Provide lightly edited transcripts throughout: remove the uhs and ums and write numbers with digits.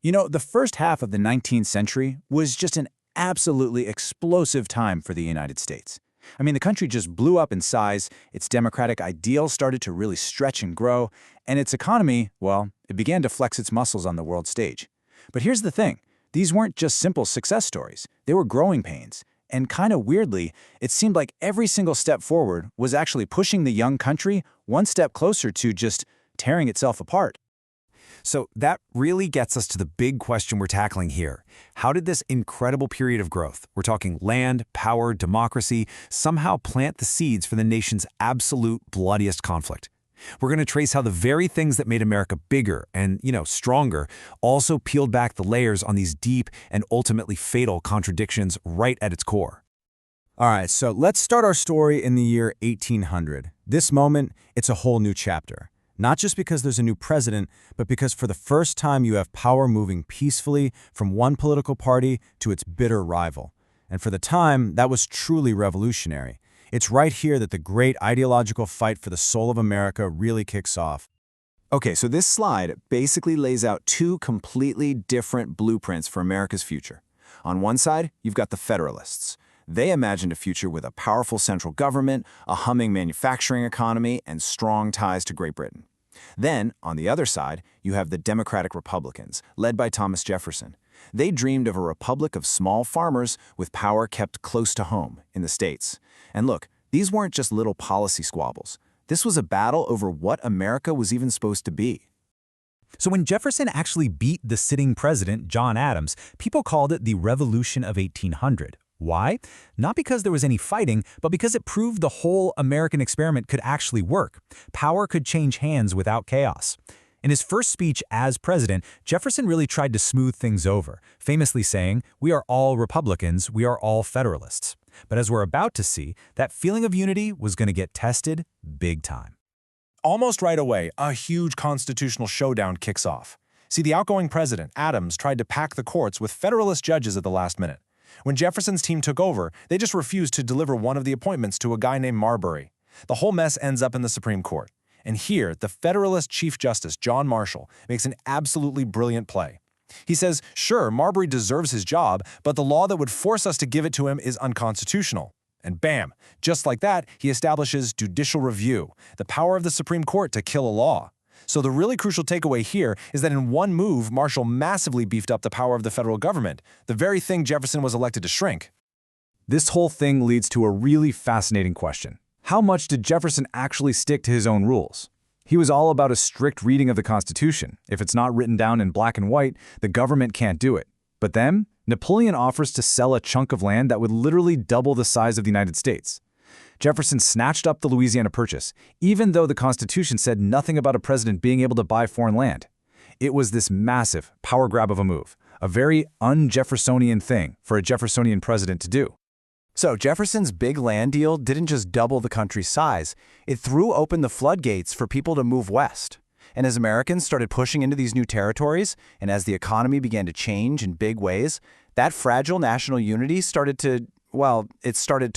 You know, the first half of the 19th century was just an absolutely explosive time for the United States. I mean, the country just blew up in size, its democratic ideals started to really stretch and grow, and its economy, well, it began to flex its muscles on the world stage. But here's the thing, these weren't just simple success stories, they were growing pains. And kind of weirdly, it seemed like every single step forward was actually pushing the young country one step closer to just tearing itself apart. So that really gets us to the big question we're tackling here. How did this incredible period of growth, we're talking land, power, democracy, somehow plant the seeds for the nation's absolute bloodiest conflict? We're going to trace how the very things that made America bigger and, stronger also peeled back the layers on these deep and ultimately fatal contradictions right at its core. All right, so let's start our story in the year 1800. This moment, it's a whole new chapter. Not just because there's a new president, but because for the first time you have power moving peacefully from one political party to its bitter rival. And for the time, that was truly revolutionary. It's right here that the great ideological fight for the soul of America really kicks off. Okay, so this slide basically lays out two completely different blueprints for America's future. On one side, you've got the Federalists. They imagined a future with a powerful central government, a humming manufacturing economy, and strong ties to Great Britain. Then, on the other side, you have the Democratic Republicans, led by Thomas Jefferson. They dreamed of a republic of small farmers with power kept close to home in the States. And look, these weren't just little policy squabbles. This was a battle over what America was even supposed to be. So when Jefferson actually beat the sitting president, John Adams, people called it the Revolution of 1800. Why? Not because there was any fighting, but because it proved the whole American experiment could actually work. Power could change hands without chaos. In his first speech as president, Jefferson really tried to smooth things over, famously saying, "We are all Republicans, we are all Federalists." But as we're about to see, that feeling of unity was going to get tested big time. Almost right away, a huge constitutional showdown kicks off. See, the outgoing president, Adams, tried to pack the courts with Federalist judges at the last minute. When Jefferson's team took over, they just refused to deliver one of the appointments to a guy named Marbury. The whole mess ends up in the Supreme Court. And here, the Federalist Chief Justice, John Marshall, makes an absolutely brilliant play. He says, sure, Marbury deserves his job, but the law that would force us to give it to him is unconstitutional. And bam, just like that, he establishes judicial review, the power of the Supreme Court to kill a law. So the really crucial takeaway here is that in one move, Marshall massively beefed up the power of the federal government, the very thing Jefferson was elected to shrink. This whole thing leads to a really fascinating question. How much did Jefferson actually stick to his own rules? He was all about a strict reading of the Constitution. If it's not written down in black and white, the government can't do it. But then, Napoleon offers to sell a chunk of land that would literally double the size of the United States. Jefferson snatched up the Louisiana Purchase, even though the Constitution said nothing about a president being able to buy foreign land. It was this massive power grab of a move, a very un-Jeffersonian thing for a Jeffersonian president to do. So Jefferson's big land deal didn't just double the country's size, it threw open the floodgates for people to move west. And as Americans started pushing into these new territories, and as the economy began to change in big ways, that fragile national unity started to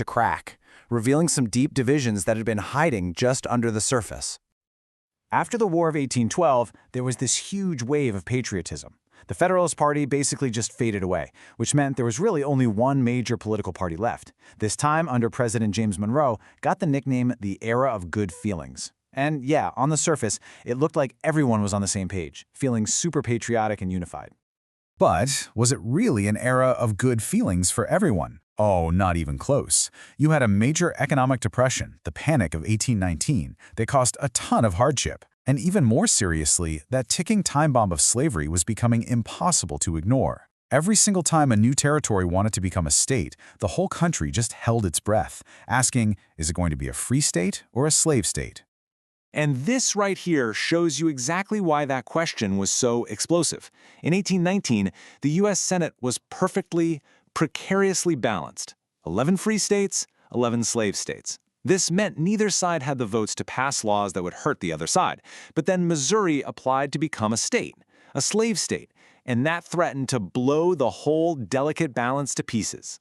crack, revealing some deep divisions that had been hiding just under the surface. After the War of 1812, there was this huge wave of patriotism. The Federalist Party basically just faded away, which meant there was really only one major political party left. This time, under President James Monroe, got the nickname the Era of Good Feelings. And yeah, on the surface, it looked like everyone was on the same page, feeling super patriotic and unified. But was it really an era of good feelings for everyone? Oh, not even close. You had a major economic depression, the Panic of 1819, that caused a ton of hardship. And even more seriously, that ticking time bomb of slavery was becoming impossible to ignore. Every single time a new territory wanted to become a state, the whole country just held its breath, asking, is it going to be a free state or a slave state? And this right here shows you exactly why that question was so explosive. In 1819, the U.S. Senate was precariously balanced. 11 free states, 11 slave states. This meant neither side had the votes to pass laws that would hurt the other side. But then Missouri applied to become a state, a slave state, and that threatened to blow the whole delicate balance to pieces.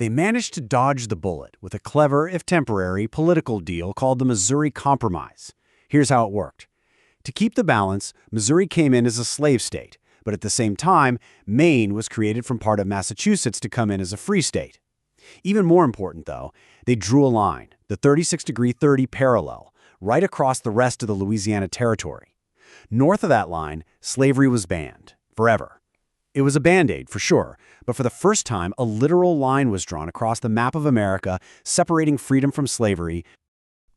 They managed to dodge the bullet with a clever, if temporary, political deal called the Missouri Compromise. Here's how it worked. To keep the balance, Missouri came in as a slave state, But at the same time, Maine was created from part of Massachusetts to come in as a free state. Even more important, though, they drew a line, the 36° 30 parallel, right across the rest of the Louisiana Territory. North of that line, slavery was banned, forever. It was a Band-Aid, for sure, but for the first time, a literal line was drawn across the map of America, separating freedom from slavery.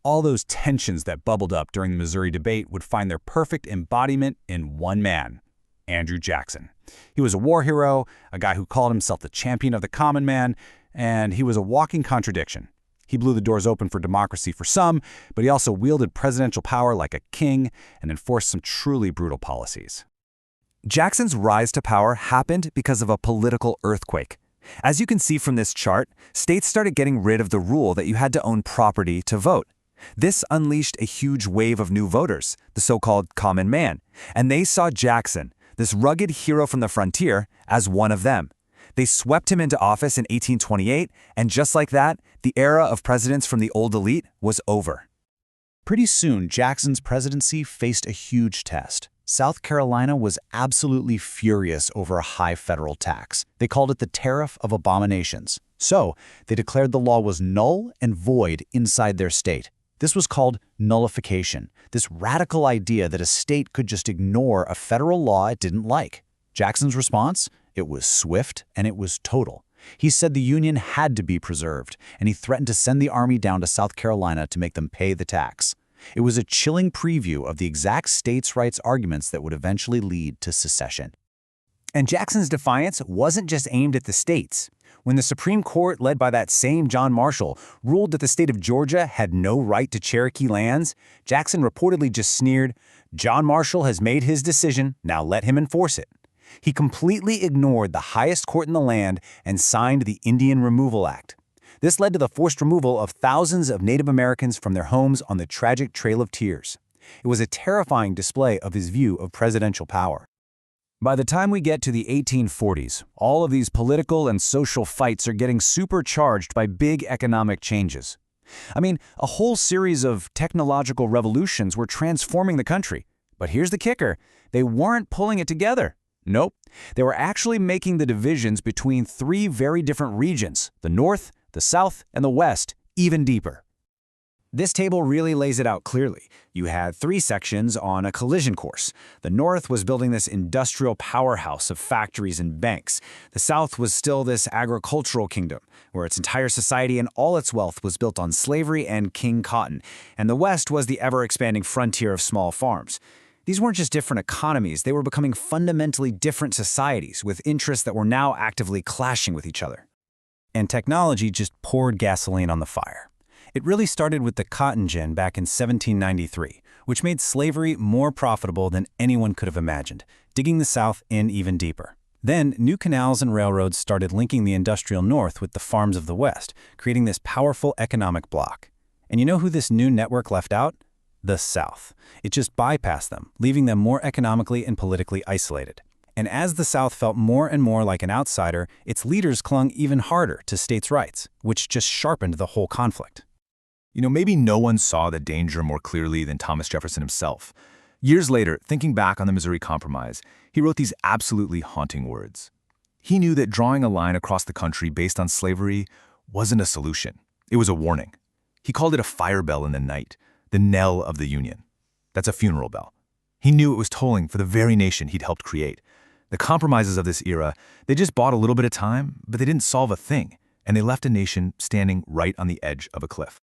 All those tensions that bubbled up during the Missouri debate would find their perfect embodiment in one man, Andrew Jackson. He was a war hero, a guy who called himself the champion of the common man, and he was a walking contradiction. He blew the doors open for democracy for some, but he also wielded presidential power like a king and enforced some truly brutal policies. Jackson's rise to power happened because of a political earthquake. As you can see from this chart, states started getting rid of the rule that you had to own property to vote. This unleashed a huge wave of new voters, the so-called common man, and they saw Jackson, this rugged hero from the frontier, as one of them. They swept him into office in 1828, and just like that, the era of presidents from the old elite was over. Pretty soon, Jackson's presidency faced a huge test. South Carolina was absolutely furious over a high federal tax. They called it the Tariff of Abominations. So, they declared the law was null and void inside their state. This was called nullification, this radical idea that a state could just ignore a federal law it didn't like. Jackson's response? It was swift and it was total. He said the Union had to be preserved, and he threatened to send the army down to South Carolina to make them pay the tax. It was a chilling preview of the exact states' rights arguments that would eventually lead to secession. And Jackson's defiance wasn't just aimed at the states. When the Supreme Court, led by that same John Marshall, ruled that the state of Georgia had no right to Cherokee lands, Jackson reportedly just sneered, "John Marshall has made his decision, now let him enforce it." He completely ignored the highest court in the land and signed the Indian Removal Act. This led to the forced removal of thousands of Native Americans from their homes on the tragic Trail of Tears. It was a terrifying display of his view of presidential power. By the time we get to the 1840s, all of these political and social fights are getting supercharged by big economic changes. I mean, a whole series of technological revolutions were transforming the country. But here's the kicker, they weren't pulling it together. Nope, they were actually making the divisions between three very different regions, the North, the South, and the West, even deeper. This table really lays it out clearly. You had three sections on a collision course. The North was building this industrial powerhouse of factories and banks. The South was still this agricultural kingdom, where its entire society and all its wealth was built on slavery and King Cotton. And the West was the ever-expanding frontier of small farms. These weren't just different economies, they were becoming fundamentally different societies with interests that were now actively clashing with each other. And technology just poured gasoline on the fire. It really started with the cotton gin back in 1793, which made slavery more profitable than anyone could have imagined, digging the South in even deeper. Then, new canals and railroads started linking the industrial North with the farms of the West, creating this powerful economic bloc. And you know who this new network left out? The South. It just bypassed them, leaving them more economically and politically isolated. And as the South felt more and more like an outsider, its leaders clung even harder to states' rights, which just sharpened the whole conflict. You know, maybe no one saw the danger more clearly than Thomas Jefferson himself. Years later, thinking back on the Missouri Compromise, he wrote these absolutely haunting words. He knew that drawing a line across the country based on slavery wasn't a solution. It was a warning. He called it a fire bell in the night, the knell of the Union. That's a funeral bell. He knew it was tolling for the very nation he'd helped create. The compromises of this era, they just bought a little bit of time, but they didn't solve a thing, and they left a nation standing right on the edge of a cliff.